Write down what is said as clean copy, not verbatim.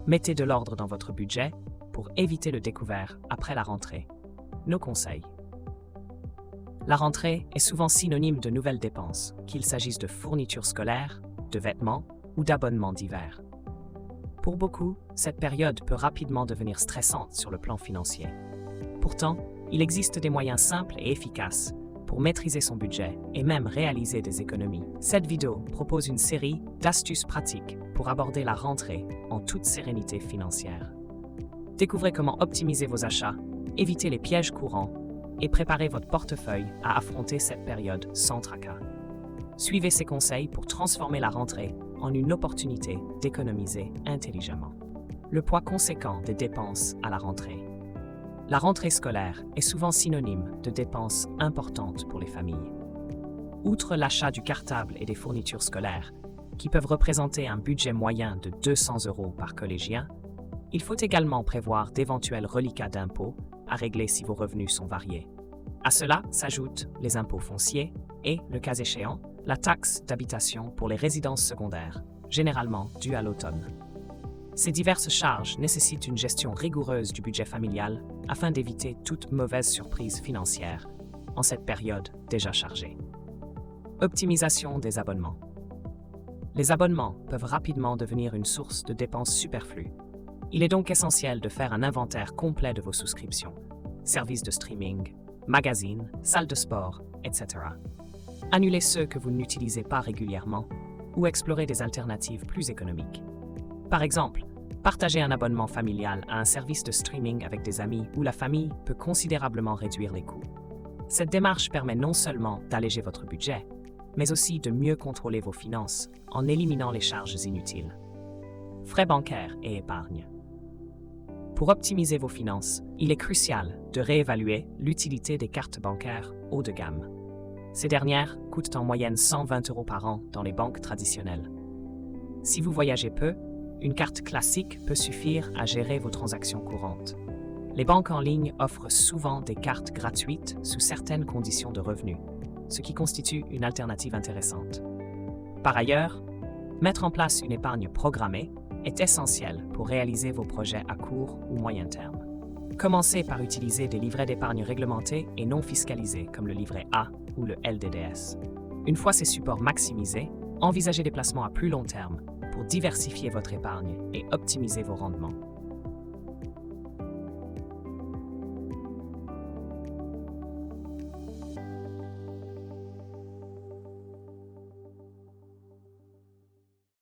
Mettez de l'ordre dans votre budget pour éviter le découvert après la rentrée. Nos conseils. La rentrée est souvent synonyme de nouvelles dépenses, qu'il s'agisse de fournitures scolaires, de vêtements ou d'abonnements divers. Pour beaucoup, cette période peut rapidement devenir stressante sur le plan financier. Pourtant, il existe des moyens simples et efficaces pour maîtriser son budget et même réaliser des économies. Cette vidéo propose une série d'astuces pratiques pour aborder la rentrée en toute sérénité financière. Découvrez comment optimiser vos achats, éviter les pièges courants et préparer votre portefeuille à affronter cette période sans tracas. Suivez ces conseils pour transformer la rentrée en une opportunité d'économiser intelligemment. Le poids conséquent des dépenses à la rentrée. La rentrée scolaire est souvent synonyme de dépenses importantes pour les familles. Outre l'achat du cartable et des fournitures scolaires, qui peuvent représenter un budget moyen de 200 € par collégien, il faut également prévoir d'éventuels reliquats d'impôts à régler si vos revenus sont variés. À cela s'ajoutent les impôts fonciers et, le cas échéant, la taxe d'habitation pour les résidences secondaires, généralement due à l'automne. Ces diverses charges nécessitent une gestion rigoureuse du budget familial afin d'éviter toute mauvaise surprise financière en cette période déjà chargée. Optimisation des abonnements. Les abonnements peuvent rapidement devenir une source de dépenses superflues. Il est donc essentiel de faire un inventaire complet de vos souscriptions, services de streaming, magazines, salles de sport, etc. Annulez ceux que vous n'utilisez pas régulièrement ou explorez des alternatives plus économiques. Par exemple, partager un abonnement familial à un service de streaming avec des amis où la famille peut considérablement réduire les coûts. Cette démarche permet non seulement d'alléger votre budget, mais aussi de mieux contrôler vos finances en éliminant les charges inutiles. Frais bancaires et épargne. Pour optimiser vos finances, il est crucial de réévaluer l'utilité des cartes bancaires haut de gamme. Ces dernières coûtent en moyenne 120 € par an dans les banques traditionnelles. Si vous voyagez peu, une carte classique peut suffire à gérer vos transactions courantes. Les banques en ligne offrent souvent des cartes gratuites sous certaines conditions de revenus, ce qui constitue une alternative intéressante. Par ailleurs, mettre en place une épargne programmée est essentiel pour réaliser vos projets à court ou moyen terme. Commencez par utiliser des livrets d'épargne réglementés et non fiscalisés comme le livret A ou le LDDS. Une fois ces supports maximisés, envisagez des placements à plus long terme pour diversifier votre épargne et optimiser vos rendements.